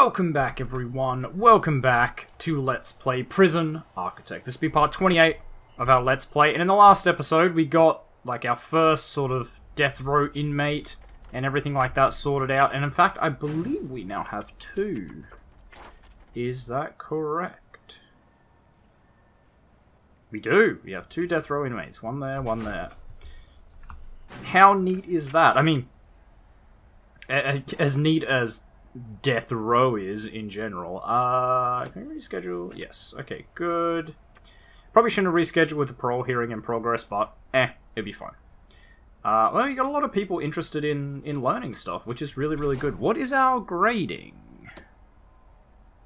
Welcome back, everyone. Welcome back to Let's Play Prison Architect. This will be part 28 of our Let's Play, and in the last episode we got, like, our first sort of death row inmate and everything like that sorted out, and in fact, I believe we now have two. Is that correct? We do. We have two death row inmates. One there, one there. How neat is that? I mean, as neat as death row is in general. Can we reschedule? Yes. Okay, good. Probably shouldn't have rescheduled with the parole hearing in progress, but it'd be fine. Well, you got a lot of people interested in learning stuff, which is really, really good. What is our grading?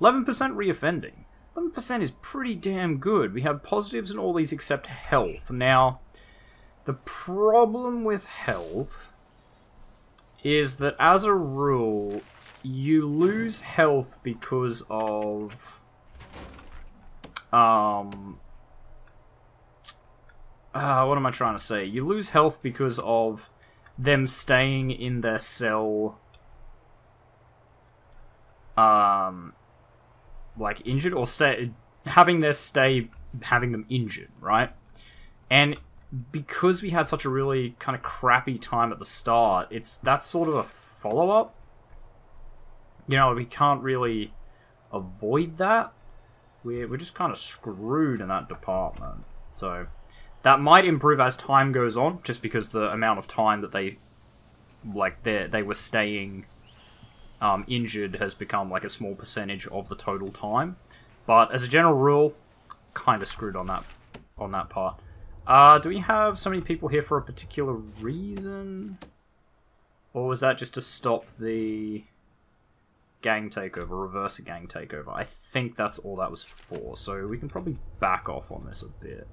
11% reoffending. 11% is pretty damn good. We have positives in all these except health. Now, the problem with health is that as a rule, you lose health because of what am I trying to say? You lose health because of them staying in their cell like injured, or having them injured, right? And because we had such a really kind of crappy time at the start, that's sort of a follow-up. You know, we can't really avoid that. We're just kind of screwed in that department. So that might improve as time goes on, just because the amount of time that they were staying injured has become like a small percentage of the total time. But as a general rule, kind of screwed on that part. Do we have so many people here for a particular reason? Or was that just to stop the gang takeover, reverse a gang takeover? I think that's all that was for, so we can probably back off on this a bit.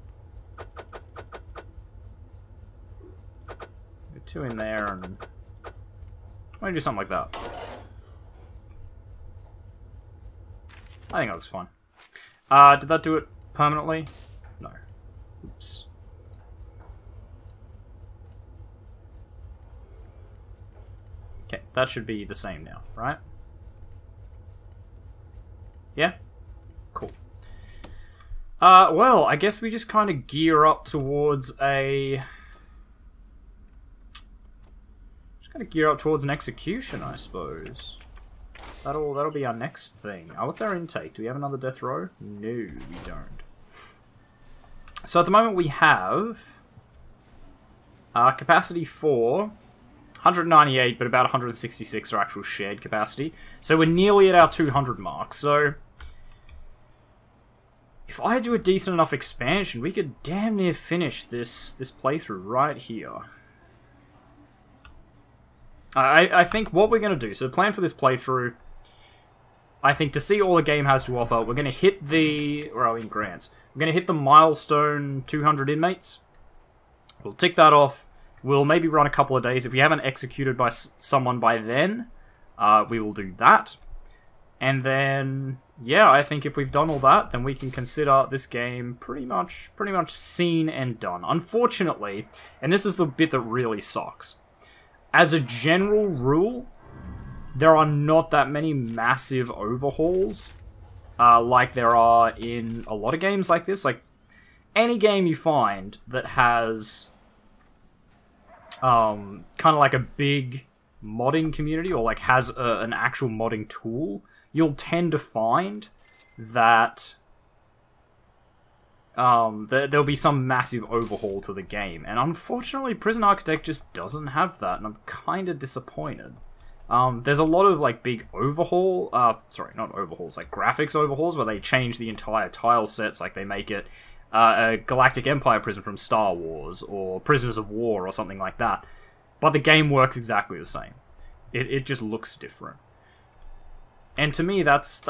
Get two in there and why don't you do something like that? I think that looks fine. Did that do it permanently? No. Oops. Okay, that should be the same now, right? Yeah? Cool. Well, I guess we just kind of gear up towards an execution, I suppose. That'll be our next thing. What's our intake? Do we have another death row? No, we don't. So at the moment we have capacity for 198, but about 166 are actual shared capacity. So we're nearly at our 200 mark. So if I do a decent enough expansion, we could damn near finish this playthrough right here. I think what we're going to do, so the plan for this playthrough, I think to see all the game has to offer, we're going to hit the, where are we in grants? We're going to hit the milestone 200 inmates. We'll tick that off. We'll maybe run a couple of days. If we haven't executed by someone by then, we will do that. And then, yeah, I think if we've done all that, then we can consider this game pretty much seen and done. Unfortunately, and this is the bit that really sucks, as a general rule, there are not that many massive overhauls like there are in a lot of games like this. Like, any game you find that has kind of like a big modding community, or like has an actual modding tool, you'll tend to find that there'll be some massive overhaul to the game. And unfortunately, Prison Architect just doesn't have that, and I'm kind of disappointed. There's a lot of like big overhaul, sorry, not overhauls, like graphics overhauls, where they change the entire tile sets, like they make it a Galactic Empire prison from Star Wars, or Prisoners of War, or something like that. But the game works exactly the same. It just looks different. And to me, that's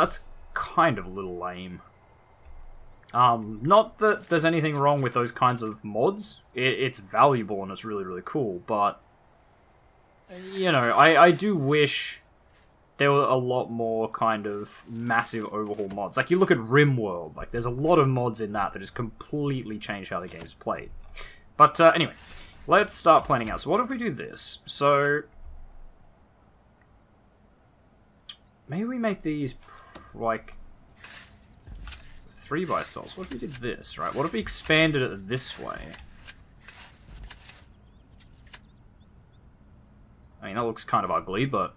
kind of a little lame. Not that there's anything wrong with those kinds of mods. It's valuable and it's really, really cool, but you know, I do wish there were a lot more kind of massive overhaul mods. Like, you look at RimWorld, like, there's a lot of mods in that just completely change how the game's played. But, anyway, let's start planning out. So what if we do this? So Maybe we make these, like, 3x cells. What if we did this, right? What if we expanded it this way? I mean, that looks kind of ugly, but,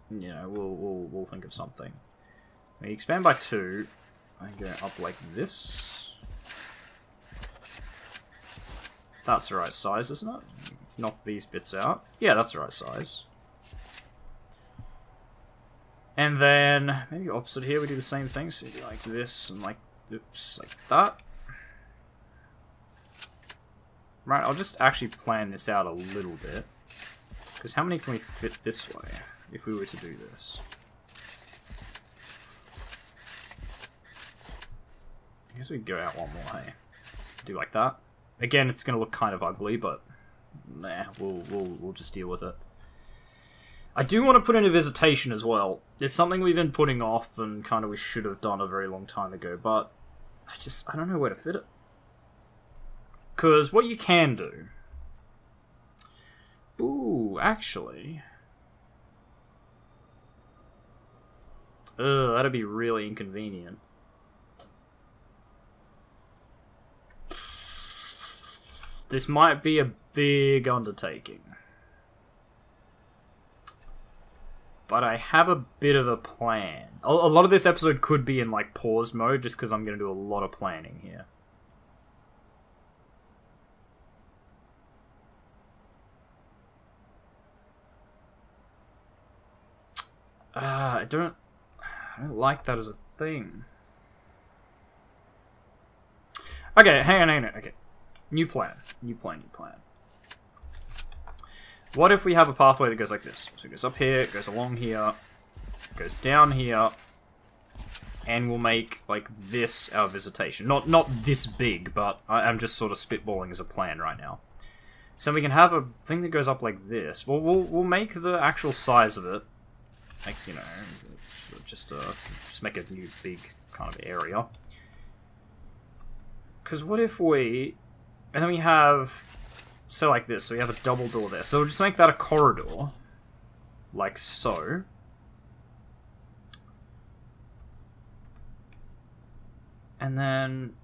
you know, we'll think of something. We expand by 2, and go up like this. That's the right size, isn't it? Knock these bits out. Yeah, that's the right size. And then, maybe opposite here, we do the same thing. So we do like this, and like, oops, like that. Right, I'll just actually plan this out a little bit. Because how many can we fit this way, if we were to do this? I guess we could go out one more, hey? Do like that. Again, it's going to look kind of ugly, but nah, we'll just deal with it. I do want to put in a visitation as well. It's something we've been putting off and kind of we should have done a very long time ago, but I don't know where to fit it. Because what you can do... Ooh, actually... Ugh, that'd be really inconvenient. This might be a big undertaking. But I have a bit of a plan. A lot of this episode could be in like paused mode just because I'm going to do a lot of planning here. I don't like that as a thing. Okay, hang on. Okay. New plan. What if we have a pathway that goes like this? So it goes up here, it goes along here, it goes down here, and we'll make, like, this our visitation. Not this big, but I'm just sort of spitballing as a plan right now. So we can have a thing that goes up like this. Well, we'll make the actual size of it, like, you know, just make a new big kind of area. Because what if we... And then we have... So like this, so we have a double door there. So we'll just make that a corridor. Like so. And then...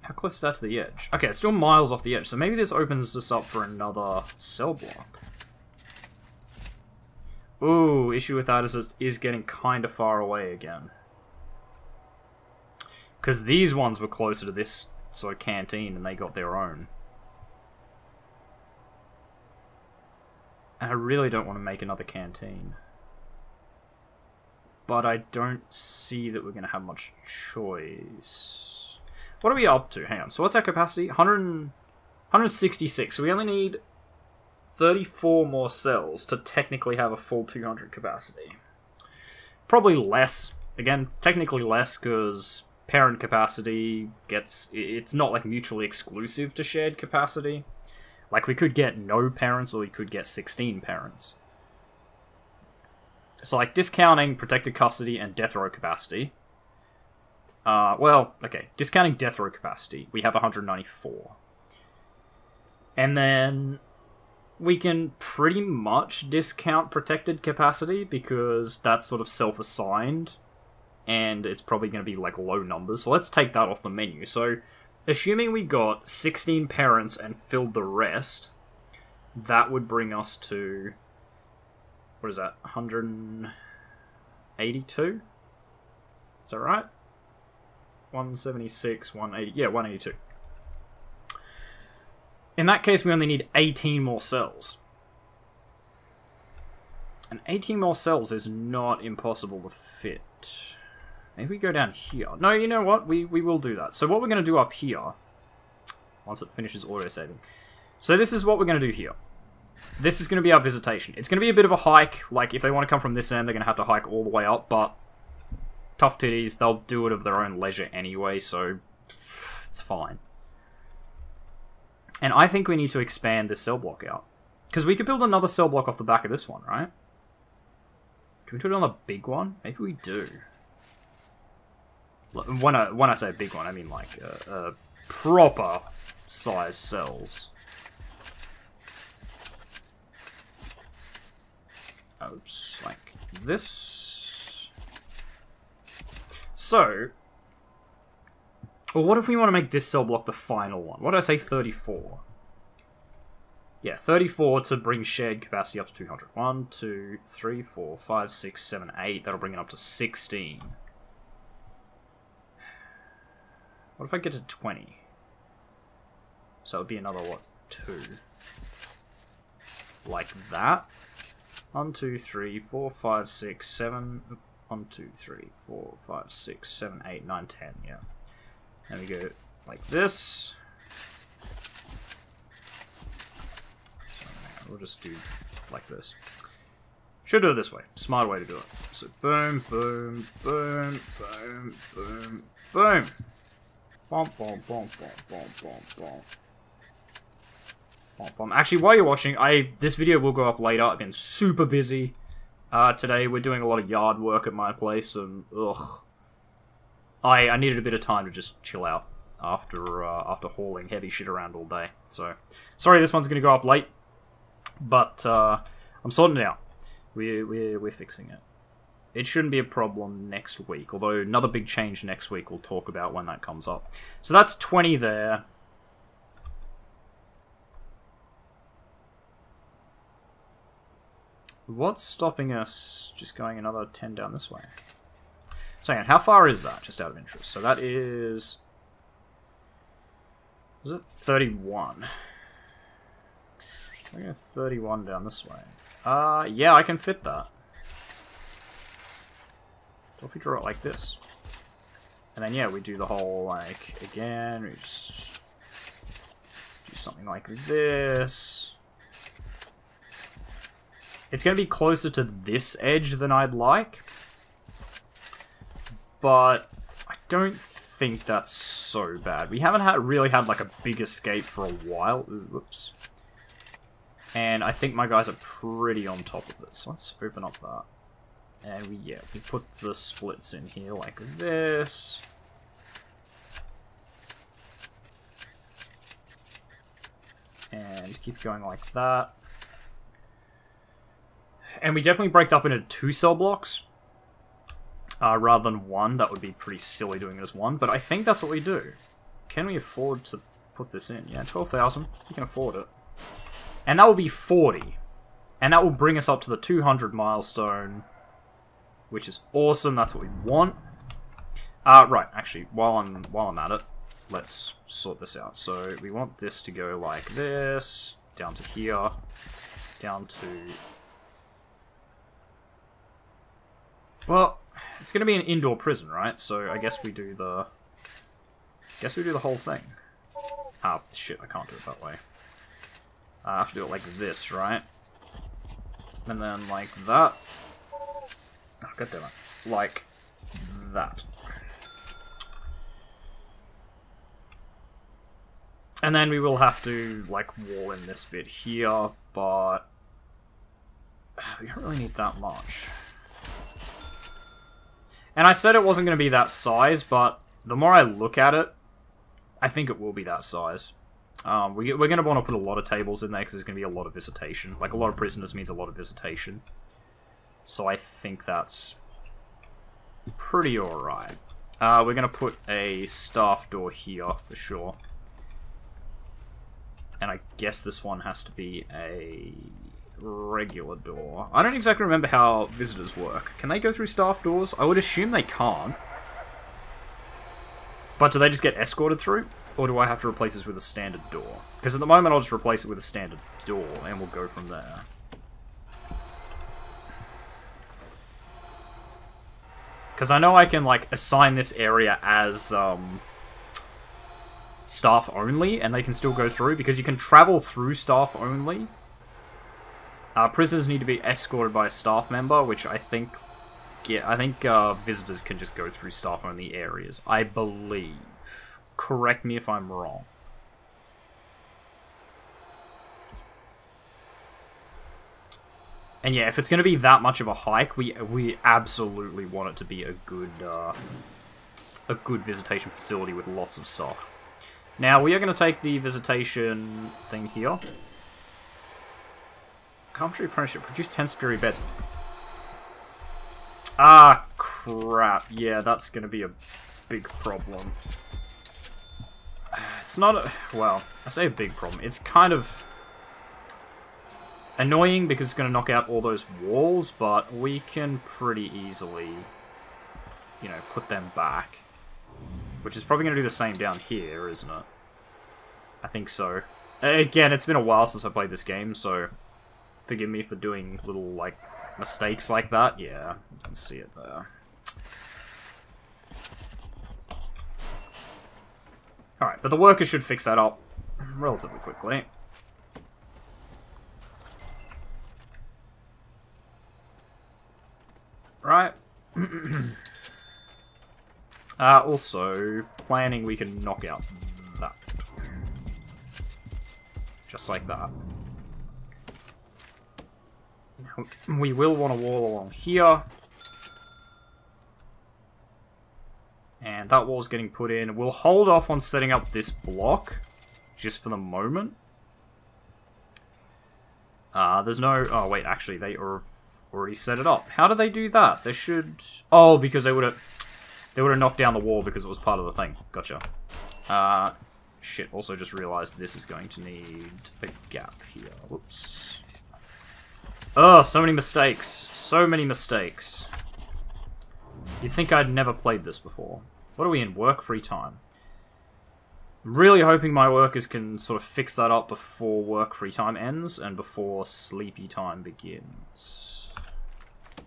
How close is that to the edge? Okay, it's still miles off the edge, so maybe this opens us up for another cell block. Ooh, issue with that is it is getting kind of far away again. Because these ones were closer to this sort of canteen and they got their own. And I really don't want to make another canteen. But I don't see that we're going to have much choice. What are we up to? Hang on. So what's our capacity? 166. So we only need 34 more cells to technically have a full 200 capacity. Probably less. Again, technically less because parent capacity gets... It's not like mutually exclusive to shared capacity. Like we could get no parents or we could get 16 parents. So like discounting protected custody and death row capacity. Well, okay. Discounting death row capacity, we have 194. And then we can pretty much discount protected capacity because that's sort of self-assigned. And it's probably going to be like low numbers. So let's take that off the menu. So assuming we got 16 parents and filled the rest, that would bring us to... What is that? 182? Is that right? 176, 180... Yeah, 182. In that case, we only need 18 more cells. And 18 more cells is not impossible to fit. Maybe we go down here. No, you know what? We will do that. So what we're going to do up here, once it finishes auto-saving. So this is what we're going to do here. This is going to be our visitation. It's going to be a bit of a hike. Like, if they want to come from this end, they're going to have to hike all the way up, but tough titties, they'll do it of their own leisure anyway, so it's fine. And I think we need to expand this cell block out. Because we could build another cell block off the back of this one, right? Can we do it on the big one? Maybe we do. When I say big one, I mean like proper size cells. Oops, like this. So, well, what if we want to make this cell block the final one? What did I say, 34? Yeah, 34 to bring shared capacity up to 200. 1, 2, 3, 4, 5, 6, 7, 8. That'll bring it up to 16. What if I get to 20? So it would be another, what, 2? Like that. 1, 2, 3, 4, 5, 6, 7. 1, 2, 3, 4, 5, 6, 7, 8, 9, 10. Yeah. And we go like this. We'll just do like this. Should do it this way. Smart way to do it. So boom, boom, boom, boom, boom, boom. Boom, boom, boom, boom, boom, boom, boom. Boom, boom. Actually, while you're watching, this video will go up later. I've been super busy today. We're doing a lot of yard work at my place, and ugh. I needed a bit of time to just chill out after hauling heavy shit around all day. So sorry, this one's gonna go up late. But I'm sorting it out. We're fixing it. It shouldn't be a problem next week, although another big change next week we'll talk about when that comes up. So that's 20 there. What's stopping us just going another 10 down this way? So how far is that, just out of interest? So that is it 31? I go 31 down this way. Yeah, I can fit that. So if we draw it like this. And then, yeah, we do the whole, like, again, we just do something like this. It's going to be closer to this edge than I'd like. But I don't think that's so bad. We haven't really had, like, a big escape for a while. Ooh, whoops. And I think my guys are pretty on top of it. So let's open up that. And we put the splits in here like this. And keep going like that. And we definitely break up into 2 cell blocks. Rather than 1. That would be pretty silly doing it as 1. But I think that's what we do. Can we afford to put this in? Yeah, 12,000. We can afford it. And that will be 40. And that will bring us up to the 200 milestone. Which is awesome. That's what we want. Right, actually, while I'm at it, let's sort this out. So we want this to go like this. Down to here. Down to... Well, it's going to be an indoor prison, right? So I guess we do the... whole thing. Ah, shit, I can't do it that way. I have to do it like this, right? And then like that. Oh, God damn it. Like that. And then we will have to, like, wall in this bit here, but... we don't really need that much. And I said it wasn't going to be that size, but the more I look at it, I think it will be that size. We're going to want to put a lot of tables in there because there's going to be a lot of visitation. Like, a lot of prisoners means a lot of visitation. So I think that's pretty alright. We're going to put a staff door here for sure. And I guess this one has to be a regular door. I don't exactly remember how visitors work. Can they go through staff doors? I would assume they can't. But do they just get escorted through? Or do I have to replace this with a standard door? Because at the moment I'll just replace it with a standard door and we'll go from there. Because I know I can, like, assign this area as staff only, and they can still go through, because you can travel through staff only. Prisoners need to be escorted by a staff member, which I think... yeah, I think visitors can just go through staff only areas. I believe. Correct me if I'm wrong. And yeah, if it's going to be that much of a hike, we absolutely want it to be a good visitation facility with lots of stuff. Now, we are going to take the visitation thing here. Carpentry apprenticeship. Produce 10 superior beds. Ah, crap. Yeah, that's gonna be a big problem. It's not a... Well, I say a big problem. It's kind of annoying because it's gonna knock out all those walls, but we can pretty easily, you know, put them back. Which is probably gonna do the same down here, isn't it? I think so. Again, it's been a while since I played this game, so forgive me for doing little, like, mistakes like that. Yeah, you can see it there. Alright, but the workers should fix that up relatively quickly. Right. Also, planning we can knock out that. Just like that. Now, we will want a wall along here. And that wall's getting put in. We'll hold off on setting up this block, just for the moment. There's no... Oh, wait, actually, they already set it up. How do they do that? They should... Oh, because they would have knocked down the wall because it was part of the thing. Gotcha. Shit, also just realized this is going to need a gap here. Whoops. Oh, so many mistakes. So many mistakes. You'd think I'd never played this before. What are we in? Work free time. I'm really hoping my workers can sort of fix that up before work free time ends and before sleepy time begins.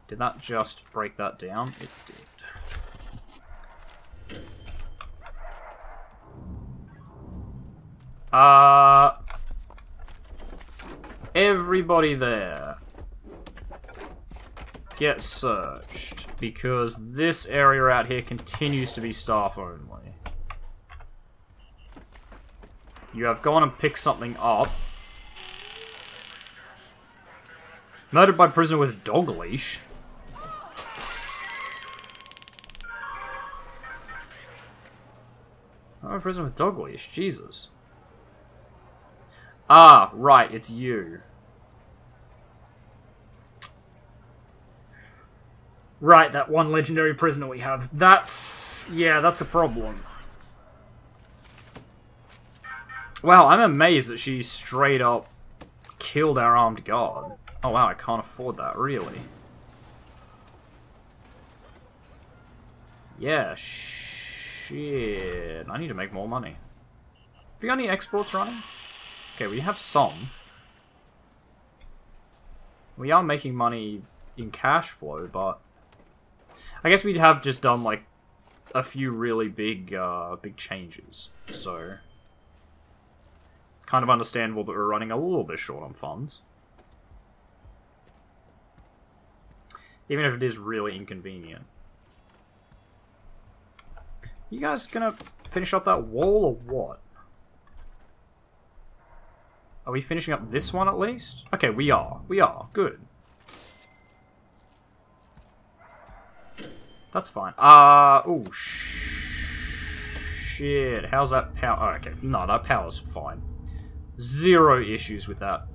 Did that just break that down? It did. Everybody there. Get searched. Because this area out here continues to be staff only. You have gone and picked something up. Murdered by prisoner with dog leash. Oh, prisoner with dog leash. Jesus. Ah, right, it's you. Right, that one legendary prisoner we have. That's... yeah, that's a problem. Wow, I'm amazed that she straight up killed our armed guard. Oh wow, I can't afford that, really. Yeah, shit. I need to make more money. Have you got any exports running? Okay, we have some. We are making money in cash flow, but... I guess we'd have just done, like, a few really big changes, so... It's kind of understandable that we're running a little bit short on funds. Even if it is really inconvenient. You guys gonna finish up that wall, or what? Are we finishing up this one, at least? Okay, we are. We are. Good. That's fine. Oh, shit. How's that power? Oh, okay. No, that power's fine. Zero issues with that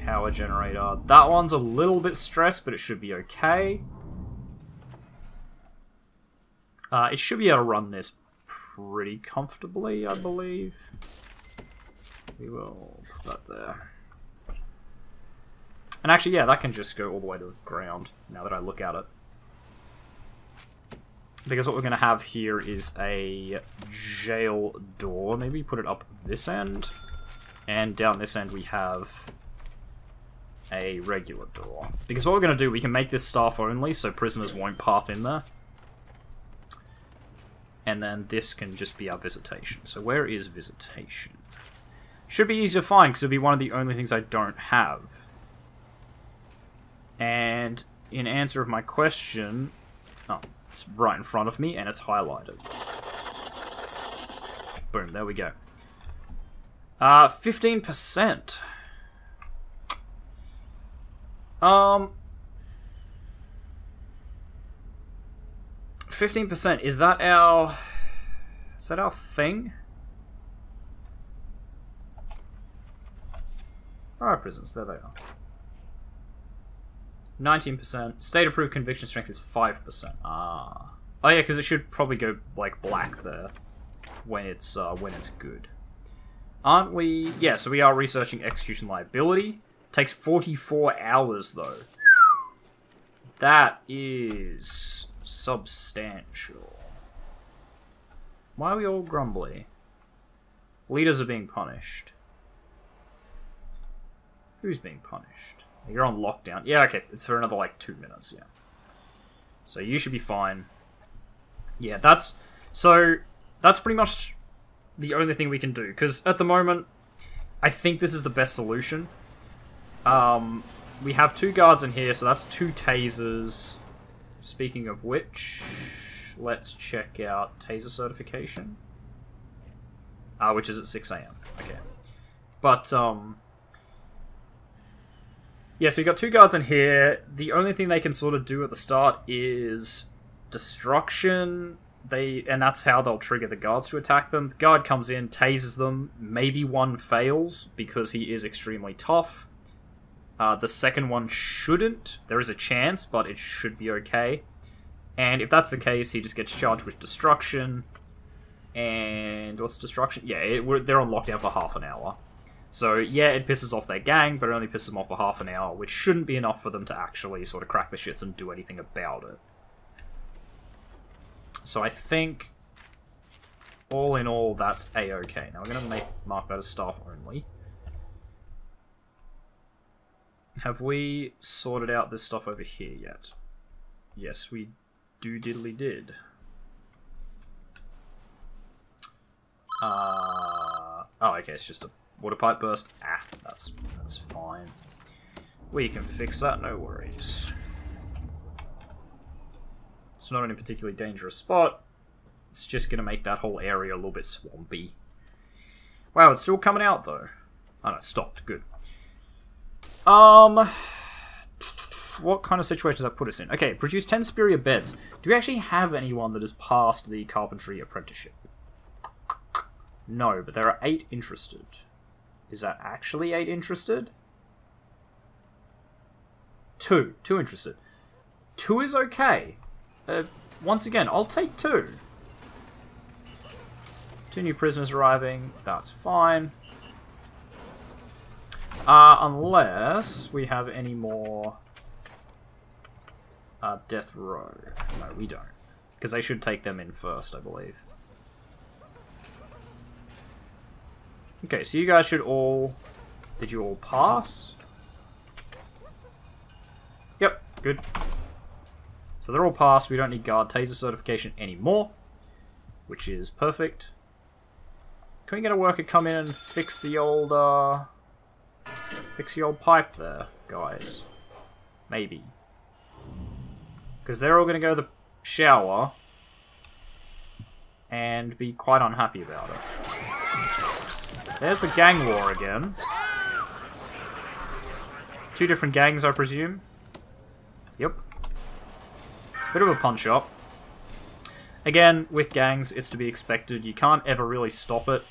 power generator. That one's a little bit stressed, but it should be okay. It should be able to run this pretty comfortably, I believe. We will put that there. And actually, yeah, that can just go all the way to the ground, now that I look at it. Because what we're going to have here is a jail door. Maybe put it up this end. And down this end we have a regular door. Because what we're going to do, we can make this staff only, so prisoners won't path in there. And then this can just be our visitation. So where is visitation? Should be easy to find, because it'll be one of the only things I don't have. And in answer of my question... Oh, it's right in front of me, and it's highlighted. Boom, there we go. 15%. 15%, is that our thing? Alright, prisons, there they are. 19%. State approved conviction strength is 5%. Ah. Oh yeah, because it should probably go like black there when it's good. Aren't we? Yeah, so we are researching execution liability. Takes 44 hours though. That is substantial. Why are we all grumbly? Leaders are being punished. Who's being punished? You're on lockdown. Yeah, okay, it's for another like 2 minutes, yeah. So you should be fine. Yeah, that's pretty much the only thing we can do, because at the moment, I think this is the best solution. We have 2 guards in here, so that's 2 tasers. Speaking of which, let's check out taser certification. Which is at 6 AM. Okay. But, yeah, so we got 2 guards in here. The only thing they can sort of do at the start is destruction. And that's how they'll trigger the guards to attack them. The guard comes in, tases them. Maybe one fails because he is extremely tough. The second one shouldn't. There is a chance, but it should be okay. And if that's the case, he just gets charged with destruction. And what's destruction? Yeah, they're on lockdown for half an hour. So yeah, it pisses off their gang, but it only pisses them off for half an hour, which shouldn't be enough for them to actually sort of crack the shits and do anything about it. So I think, all in all, that's a-okay. Now we're going to mark that as staff only. Have we sorted out this stuff over here yet? Yes, we did. Oh, okay, it's just a water pipe burst. That's fine. We can fix that, no worries. It's not in a particularly dangerous spot. It's just going to make that whole area a little bit swampy. Wow, it's still coming out, though. Oh, no, it stopped. Good. What kind of situation does that put us in? Okay, produce 10 superior beds. Do we actually have anyone that has passed the carpentry apprenticeship? No, but there are 8 interested. Is that actually 8 interested? 2 interested. 2 is okay. Once again, I'll take 2. 2 new prisoners arriving. That's fine. Unless we have any more death row. No, we don't. Because they should take them in first, I believe. Okay, so you guys should all... Did you all pass? Yep, good. So they're all passed. We don't need guard taser certification anymore, which is perfect. Can we get a worker come in and fix the old pipe there, guys? Maybe. Because they're all going to go to the shower and be quite unhappy about it. There's the gang war again. 2 different gangs, I presume. Yep. It's a bit of a punch-up. Again, with gangs, it's to be expected. You can't ever really stop it.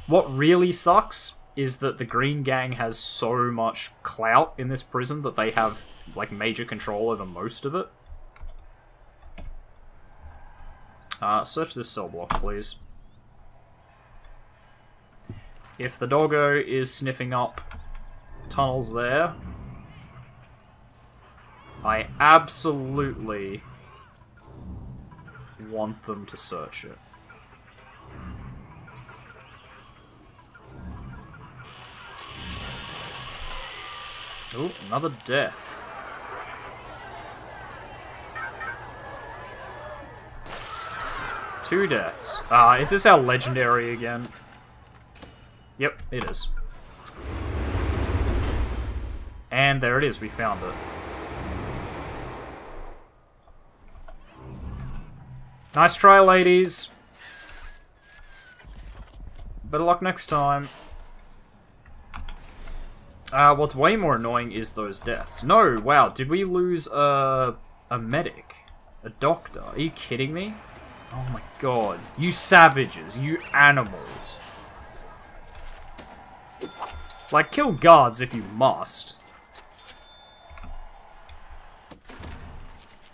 What really sucks is that the Green Gang has so much clout in this prison that they have, like, major control over most of it. Search this cell block, please. If the doggo is sniffing up tunnels there, I absolutely want them to search it. Ooh, another death. Two deaths. Is this our legendary again? Yep, it is. And there it is, we found it. Nice try, ladies. Better luck next time. What's way more annoying is those deaths. No, wow, did we lose a medic? A doctor? Are you kidding me? Oh my god. You savages, you animals. Like, kill guards if you must.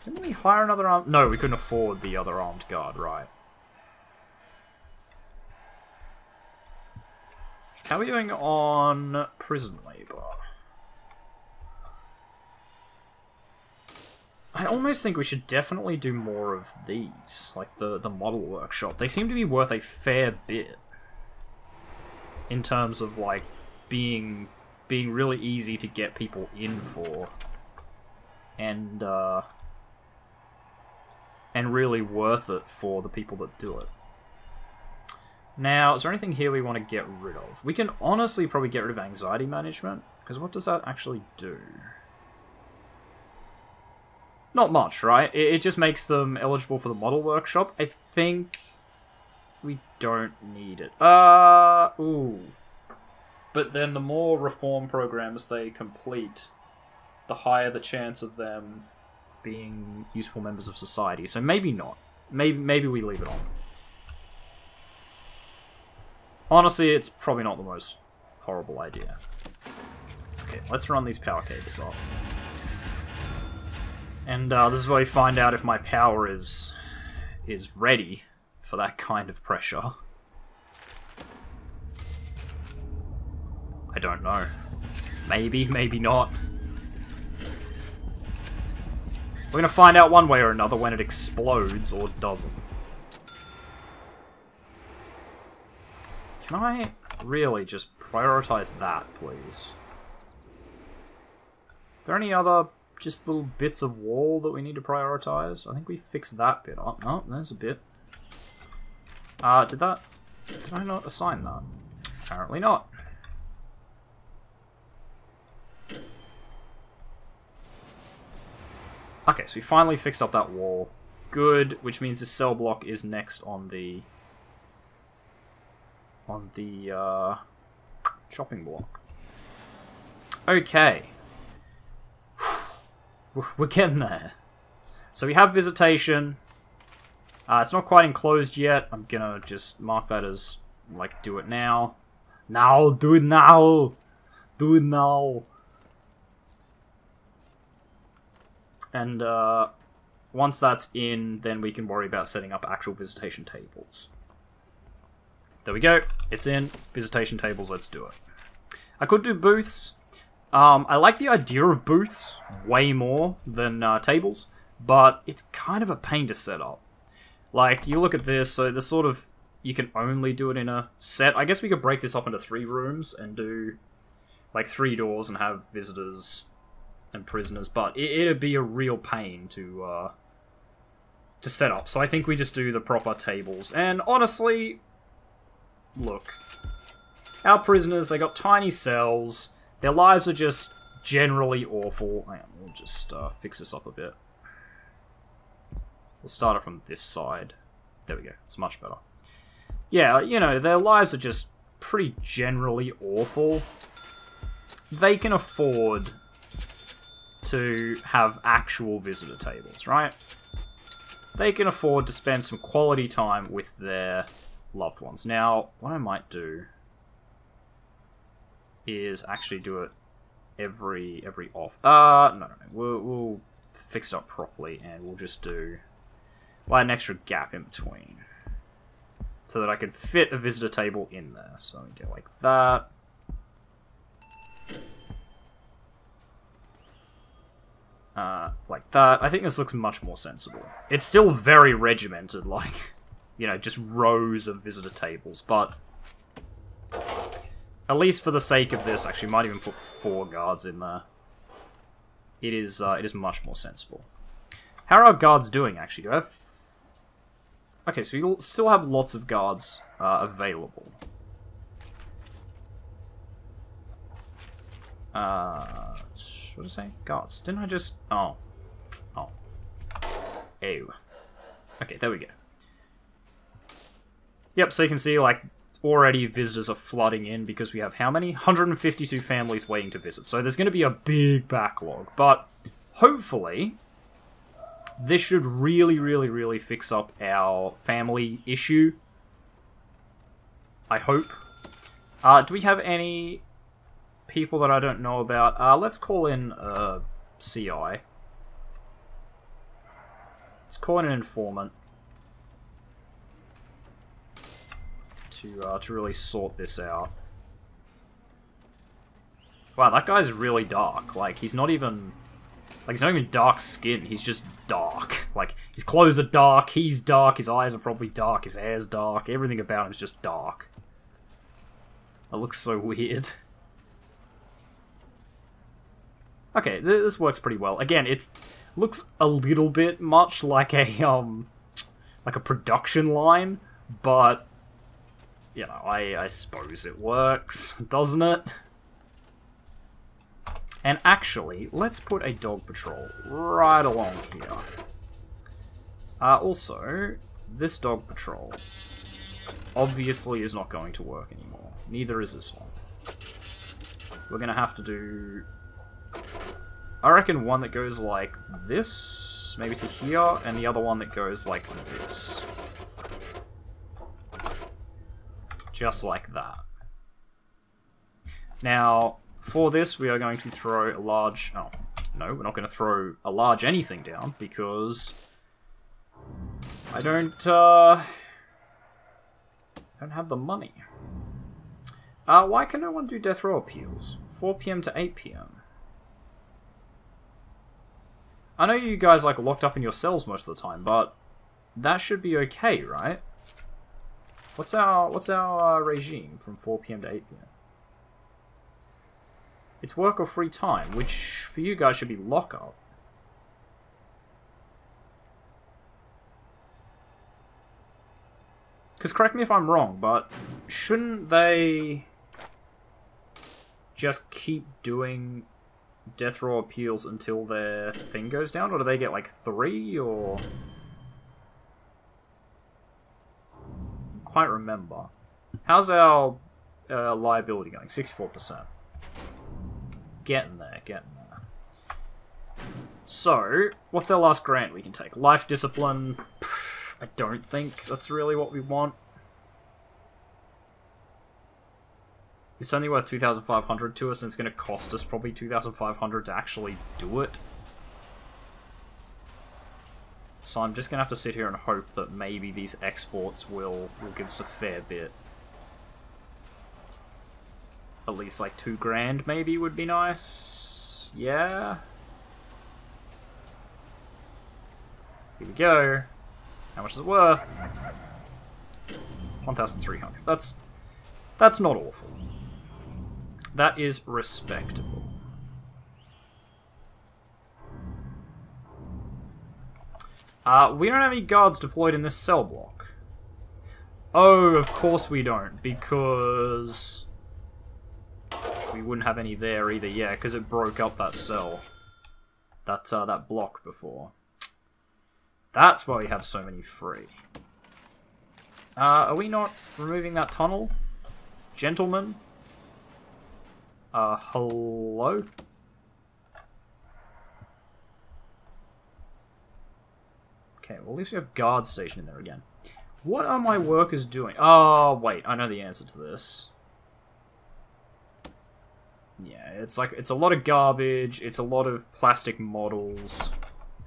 Didn't we hire another armed... No, we couldn't afford the other armed guard, right. How are we doing on prison labor? I almost think we should definitely do more of these, like the model workshop. They seem to be worth a fair bit in terms of like being really easy to get people in for, and really worth it for the people that do it. Now, is there anything here we want to get rid of? We can honestly probably get rid of anxiety management, because what does that actually do? Not much, right? It just makes them eligible for the model workshop. I think we don't need it. Ooh. But then the more reform programs they complete, the higher the chance of them being useful members of society. So maybe not. Maybe we leave it on. Honestly, it's probably not the most horrible idea. Okay, let's run these power cables off. And this is where we find out if my power is ready for that kind of pressure. I don't know. Maybe, maybe not. We're gonna find out one way or another when it explodes or doesn't. Can I really just prioritize that, please? Are there any other just little bits of wall that we need to prioritize? I think we fixed that bit up. Oh, there's a bit. Did I not assign that? Apparently not. Okay, so we finally fixed up that wall. Good, which means the cell block is next on the chopping block. Okay. We're getting there. So we have visitation. It's not quite enclosed yet. I'm gonna just mark that as, like, do it now. Now! Do it now! Do it now! And, once that's in, then we can worry about setting up actual visitation tables. There we go. It's in. Visitation tables, let's do it. I could do booths. I like the idea of booths way more than tables, but it's kind of a pain to set up. Like, you look at this, so the sort of, you can only do it in a set. I guess we could break this up into 3 rooms and do, like, 3 doors and have visitors and prisoners, but it'd be a real pain to set up. So I think we just do the proper tables. And honestly, look, our prisoners, they got tiny cells. Their lives are just generally awful. Hang on, we'll just fix this up a bit. We'll start it from this side. There we go. It's much better. Yeah, you know, their lives are just pretty generally awful. They can afford to have actual visitor tables, right? They can afford to spend some quality time with their loved ones. Now, what I might do is actually do it every off. No. We'll fix it up properly, and we'll just do an extra gap in between, so that I can fit a visitor table in there. So we go like that. Like that. I think this looks much more sensible. It's still very regimented, like, you know, just rows of visitor tables, but at least for the sake of this, actually, might even put 4 guards in there. It is much more sensible. How are our guards doing, actually? Do I have... Okay, so we still have lots of guards available. What did I say? Guards. Didn't I just... Oh. Ew. Okay, there we go. Yep, so you can see, like, already visitors are flooding in because we have how many? 152 families waiting to visit. So there's going to be a big backlog. But hopefully, this should really fix up our family issue. I hope. Do we have any people that I don't know about? Let's call in CI. Let's call in an informant to really sort this out. Wow, that guy's really dark. Like, he's not even dark skin, he's just dark. Like, his clothes are dark, he's dark, his eyes are probably dark, his hair's dark, everything about him is just dark. That looks so weird. Okay, this works pretty well. Again, it looks a little bit much like a production line, but, you know, I suppose it works, doesn't it? And actually, let's put a dog patrol right along here. Also, this dog patrol obviously is not going to work anymore. Neither is this one. We're going to have to do, I reckon, one that goes like this, maybe to here, and the other one that goes like this. Just like that. Now, for this, we are going to throw a large... Oh, no, we're not going to throw a large anything down, because I don't have the money. Why can no one do death row appeals? 4 PM to 8 PM. I know you guys like locked up in your cells most of the time, but that should be okay, right? What's our regime from 4 PM to 8 PM? It's work or free time, which for you guys should be lockup. Because correct me if I'm wrong, but shouldn't they just keep doing death row appeals until their thing goes down? Or do they get like 3, or... I can't quite remember. How's our liability going? 64%. Getting there, getting there. So, what's our last grant we can take? Life discipline. I don't think that's really what we want. It's only worth 2,500 to us, and it's going to cost us probably 2,500 to actually do it. So I'm just going to have to sit here and hope that maybe these exports will give us a fair bit. At least like 2 grand maybe would be nice. Yeah. Here we go. How much is it worth? 1,300. That's not awful. That is respectable. We don't have any guards deployed in this cell block. Oh, of course we don't, because we wouldn't have any there either. Yeah, because it broke up that cell, that block before. That's why we have so many free. Are we not removing that tunnel? Gentlemen? Hello? Okay, well at least we have guards stationed in there again. What are my workers doing? Oh, wait, I know the answer to this. Yeah, it's a lot of garbage, it's a lot of plastic models,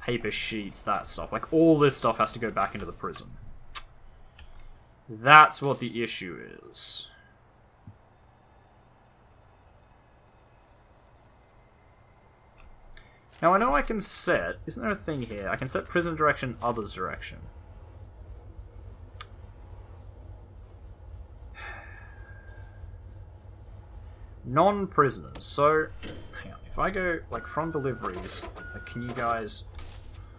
paper sheets, that stuff. Like, all this stuff has to go back into the prison. That's what the issue is. Now, I know I can set... Isn't there a thing here? I can set prison direction, others direction. Non-prisoners. So, hang on. If I go, like, from deliveries, like, can you guys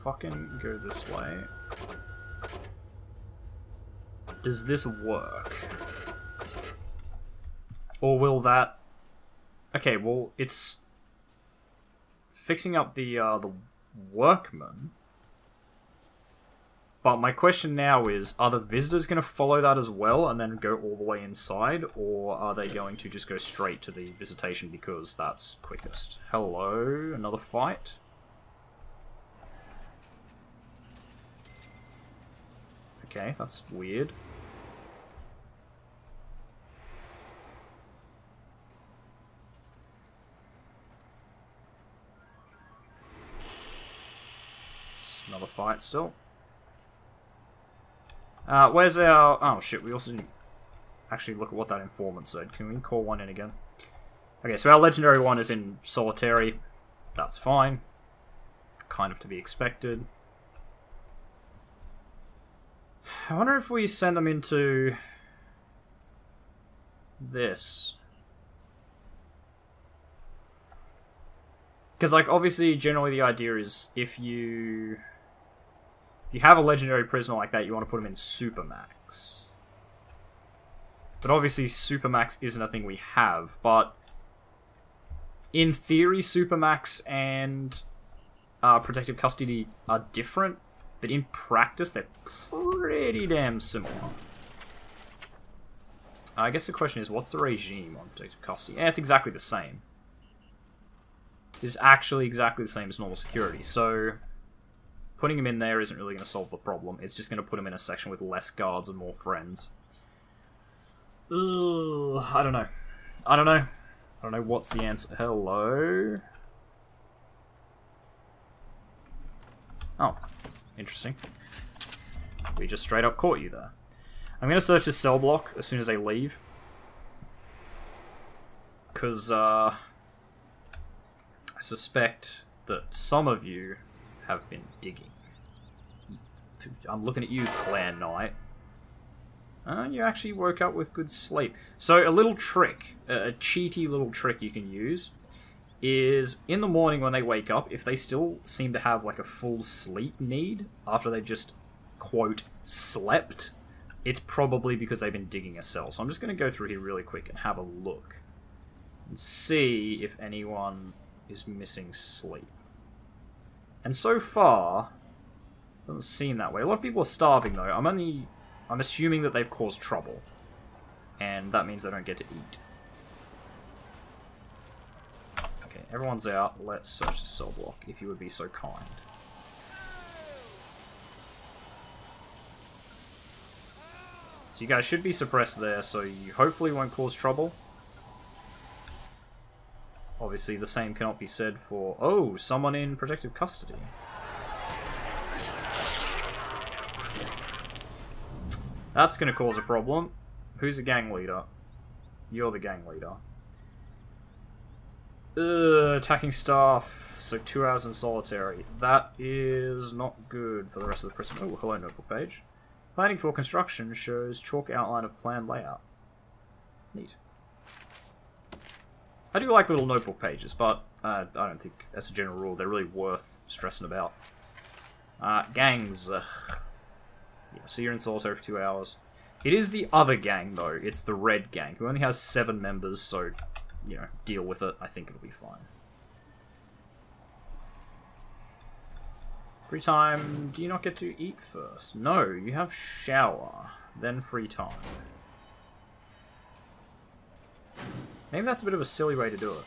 fucking go this way? Does this work? Or will that... Okay, well, it's fixing up the workmen. But my question now is, are the visitors going to follow that as well and then go all the way inside? Or are they going to just go straight to the visitation because that's quickest? Hello, another fight? Okay, that's weird. It's another fight still. Where's our... Oh, shit, we also didn't actually look at what that informant said. Can we call one in again? Okay, so our legendary one is in solitary. That's fine. Kind of to be expected. I wonder if we send them into... this. Because, like, obviously, generally the idea is if you have a legendary prisoner like that, you want to put him in Supermax. But obviously, Supermax isn't a thing we have, but in theory, Supermax and Protective Custody are different, but in practice, they're pretty damn similar. I guess the question is, what's the regime on Protective Custody? Yeah, it's exactly the same. It's actually exactly the same as normal security, so putting him in there isn't really going to solve the problem. It's just going to put him in a section with less guards and more friends. Ugh, I don't know. I don't know what's the answer. Hello? Oh, interesting. We just straight up caught you there. I'm going to search this cell block as soon as they leave. Because, I suspect that some of you have been digging. I'm looking at you, Claire Knight. You actually woke up with good sleep. So a little trick, a cheaty little trick you can use, is in the morning when they wake up, if they still seem to have like a full sleep need after they've just, quote, slept, it's probably because they've been digging a cell. So I'm just going to go through here really quick and have a look and see if anyone is missing sleep. And so far, it doesn't seem that way. A lot of people are starving though. I'm assuming that they've caused trouble. And that means they don't get to eat. Okay, everyone's out. Let's search the cell block, if you would be so kind. So you guys should be suppressed there, so you hopefully won't cause trouble. Obviously, the same cannot be said for... Oh, someone in protective custody. That's going to cause a problem. Who's the gang leader? You're the gang leader. Attacking staff. So 2 hours in solitary. That is not good for the rest of the prison. Oh, hello, notebook page. Planning for construction shows chalk outline of plan layout. Neat. I do like little notebook pages, but I don't think, as a general rule, they're really worth stressing about. Gangs. Yeah, so you're in solitary for 2 hours. It is the other gang, though. It's the red gang, who only has 7 members, so, you know, deal with it. I think it'll be fine. Free time. Do you not get to eat first? No, you have shower, then free time. Maybe that's a bit of a silly way to do it.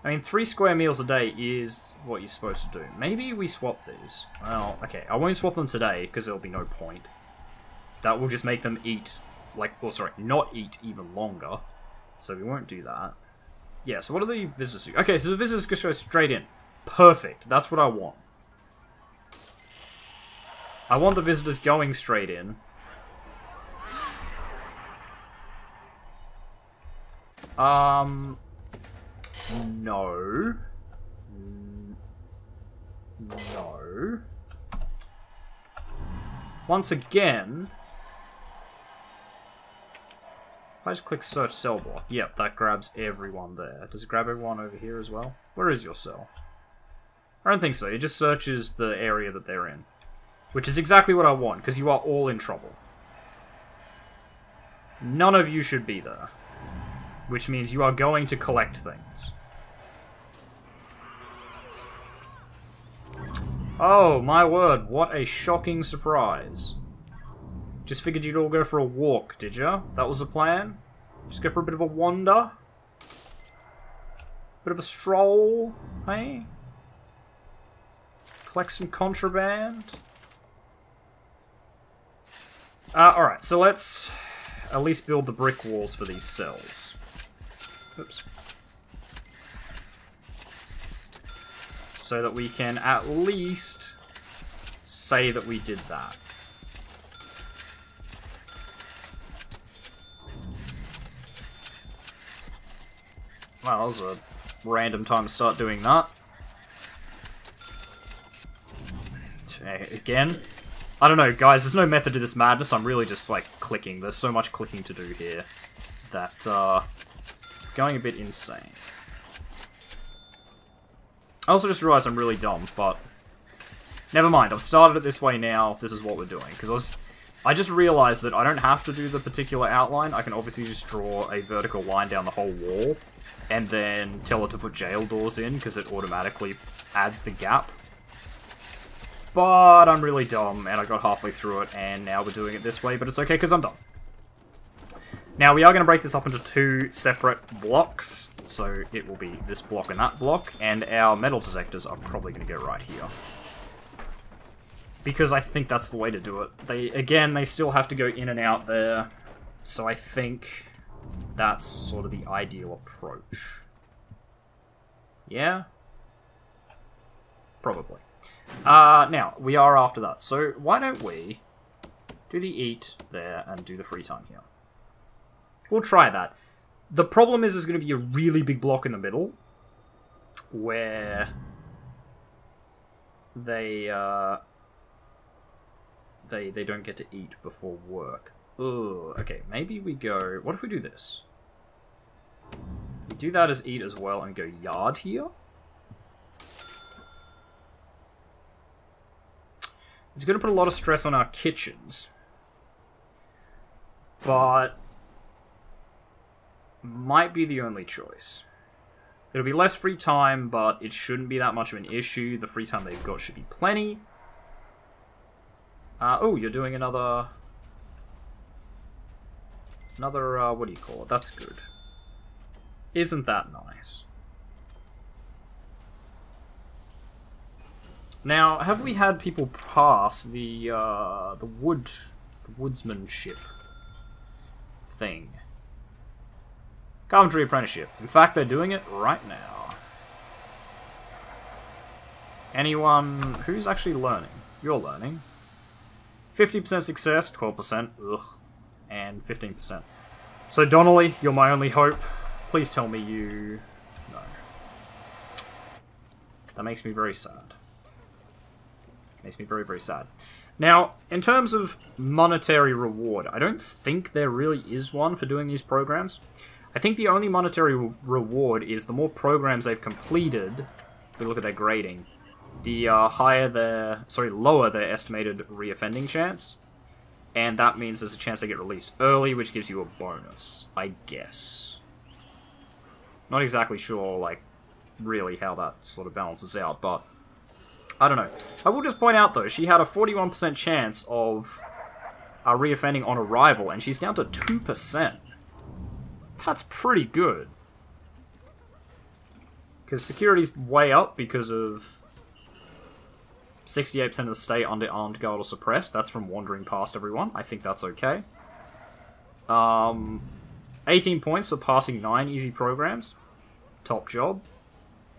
I mean, 3 square meals a day is what you're supposed to do. Maybe we swap these. Well, okay, I won't swap them today, because there'll be no point. That will just make them eat, like, oh, sorry, not eat even longer. So we won't do that. Yeah, so what do the visitors do? Okay, so the visitors just go straight in. Perfect, that's what I want. I want the visitors going straight in. No. No. Once again... If I just click search cell block, yep, that grabs everyone there. Does it grab everyone over here as well? Where is your cell? I don't think so, it just searches the area that they're in. Which is exactly what I want, because you are all in trouble. None of you should be there. Which means you are going to collect things. Oh, my word, what a shocking surprise. Just figured you'd all go for a walk, did ya? That was the plan? Just go for a bit of a wander? Bit of a stroll, hey? Collect some contraband? Alright, so let's at least build the brick walls for these cells. Oops. so that we can at least say that we did that. Wow, that was a random time to start doing that. Again, I don't know, guys, there's no method to this madness. I'm really just, like, clicking. There's so much clicking to do here that, going a bit insane. I also just realized I'm really dumb, but never mind. I've started it this way now. This is what we're doing. Because I just realized that I don't have to do the particular outline. I can obviously just draw a vertical line down the whole wall and then tell it to put jail doors in because it automatically adds the gap. But I'm really dumb, and I got halfway through it, and now we're doing it this way, but it's okay because I'm dumb. Now, we are going to break this up into 2 separate blocks, so it will be this block and that block, and our metal detectors are probably going to go right here. Because I think that's the way to do it. They still have to go in and out there, so I think that's sort of the ideal approach. Yeah? Probably. Now, we are after that, so why don't we do the eat there and do the free time here. We'll try that. The problem is there's going to be a really big block in the middle where they don't get to eat before work. Ugh, okay, maybe we go... What if we do this? We do that as eat as well and go yard here. It's going to put a lot of stress on our kitchens. But might be the only choice. It'll be less free time, but it shouldn't be that much of an issue. The free time they've got should be plenty. Oh, you're doing another, what do you call it? That's good. Isn't that nice? Now, have we had people pass the woodsmanship thing? Carpentry apprenticeship. In fact, they're doing it right now. Anyone who's actually learning? You're learning. 50% success, 12%, ugh, and 15%. So Donnelly, you're my only hope. Please tell me you... No. That makes me very sad. Makes me very, very sad. Now, in terms of monetary reward, I don't think there really is one for doing these programs. I think the only monetary reward is the more programs they've completed, if we look at their grading, the lower their estimated reoffending chance. And that means there's a chance they get released early, which gives you a bonus, I guess. Not exactly sure, like, really how that sort of balances out, but I don't know. I will just point out, though, she had a 41% chance of reoffending on arrival, and she's down to 2%. That's pretty good. Because security's way up because of 68% of the state under armed guard or suppressed. That's from wandering past everyone. I think that's okay. 18 points for passing 9 easy programs. Top job.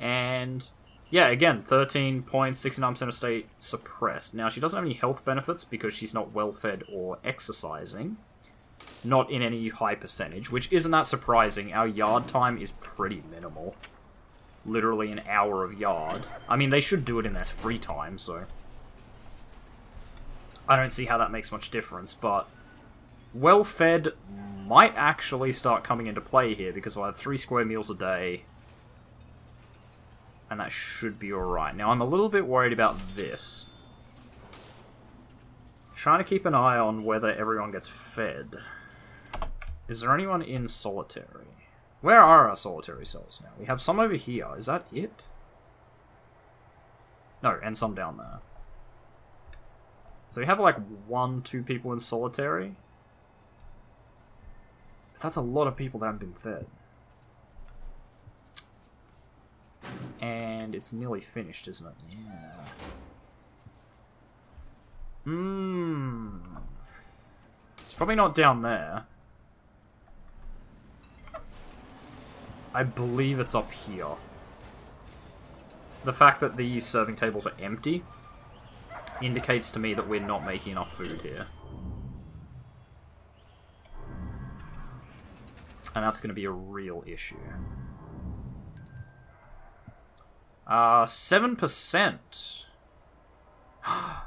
And yeah, again, 13 points, 69% of state suppressed. Now, she doesn't have any health benefits because she's not well-fed or exercising. Not in any high percentage, which isn't that surprising. Our yard time is pretty minimal. Literally an hour of yard. I mean, they should do it in their free time, so I don't see how that makes much difference, but well-fed might actually start coming into play here, because we'll have 3 square meals a day, and that should be alright. Now, I'm a little bit worried about this. Trying to keep an eye on whether everyone gets fed. Is there anyone in solitary? Where are our solitary cells now? We have some over here. Is that it? No, and some down there. So we have like 1, 2 people in solitary. But that's a lot of people that haven't been fed. And it's nearly finished, isn't it? Yeah. It's probably not down there. I believe it's up here. the fact that these serving tables are empty indicates to me that we're not making enough food here. And that's going to be a real issue. 7%.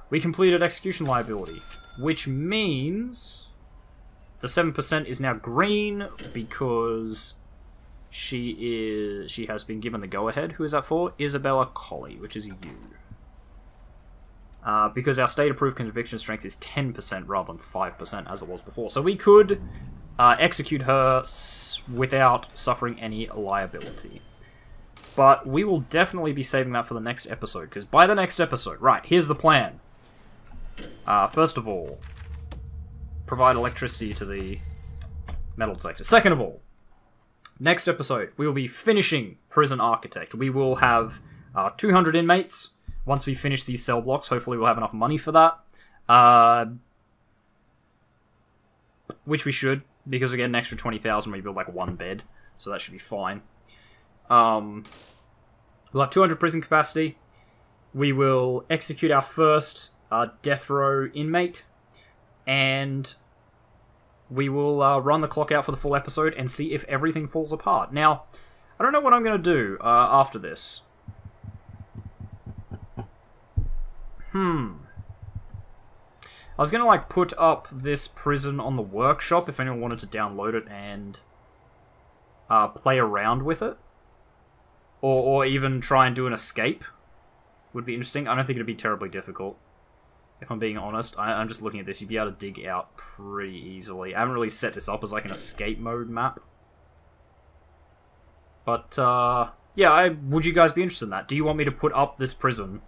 We completed execution liability, which means the 7% is now green because she has been given the go-ahead. Who is that for? Isabella Colley, which is you. Because our state-approved conviction strength is 10% rather than 5% as it was before. So we could execute her without suffering any liability. But we will definitely be saving that for the next episode, because by the next episode, right, here's the plan. First of all, provide electricity to the metal detector. Second of all, next episode, we will be finishing Prison Architect. We will have 200 inmates once we finish these cell blocks. Hopefully we'll have enough money for that. Which we should, because we get an extra 20,000 when we build like one bed. So that should be fine. We'll have 200 prison capacity. We will execute our first death row inmate. And we will run the clock out for the full episode and see if everything falls apart. Now, I don't know what I'm going to do after this. I was going to like put up this prison on the workshop if anyone wanted to download it and play around with it. Or even try and do an escape. Would be interesting. I don't think it'd be terribly difficult. If I'm being honest. I'm just looking at this. You'd be able to dig out pretty easily. I haven't really set this up as like an escape mode map. But, yeah, would you guys be interested in that? Do you want me to put up this prison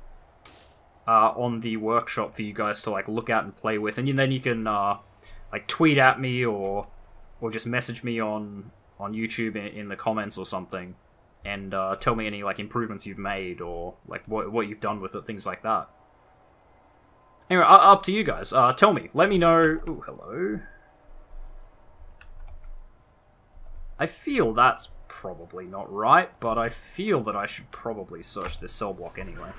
on the workshop for you guys to like look at and play with? And then you can like tweet at me or just message me on YouTube in the comments or something. And tell me any like improvements you've made or like what you've done with it, things like that. Anyway, up to you guys. Tell me. Let me know. Ooh, hello. I feel that's probably not right, but I feel that I should probably search this cell block anyway.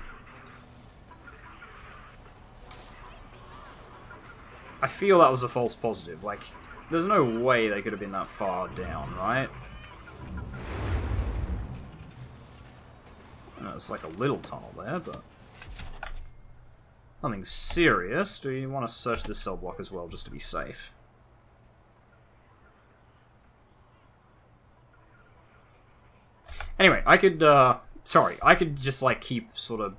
I feel that was a false positive. Like, there's no way they could have been that far down, right? It's like a little tunnel there, but nothing serious. Do you want to search this cell block as well, just to be safe? Anyway, I could, I could just, like, keep sort of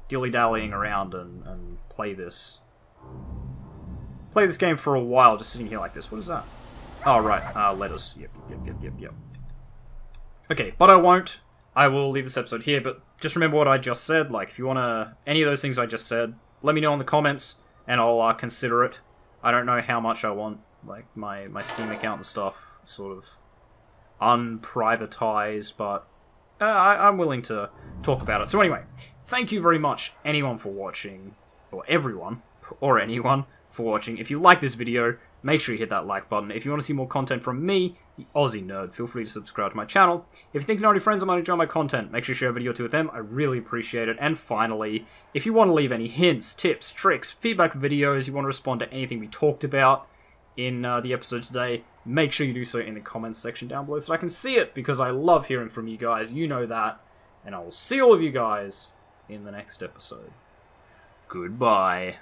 dilly-dallying around and play this game for a while, just sitting here like this. What is that? Oh, right, letters. Yep. Okay, but I won't. I will leave this episode here, but just remember what I just said. Like, if you want to... any of those things I just said, let me know in the comments, and I'll consider it. I don't know how much I want, like, my Steam account and stuff sort of unprivatized, but I'm willing to talk about it. So anyway, thank you very much, anyone for watching, or everyone, or anyone for watching. If you like this video, make sure you hit that like button. If you want to see more content from me, the Aussie Nerd, feel free to subscribe to my channel. If you think you know any friends that might enjoy my content, make sure you share a video or two with them. I really appreciate it. And finally, if you want to leave any hints, tips, tricks, feedback videos, you want to respond to anything we talked about in the episode today, make sure you do so in the comments section down below so I can see it, because I love hearing from you guys. You know that. And I will see all of you guys in the next episode. Goodbye.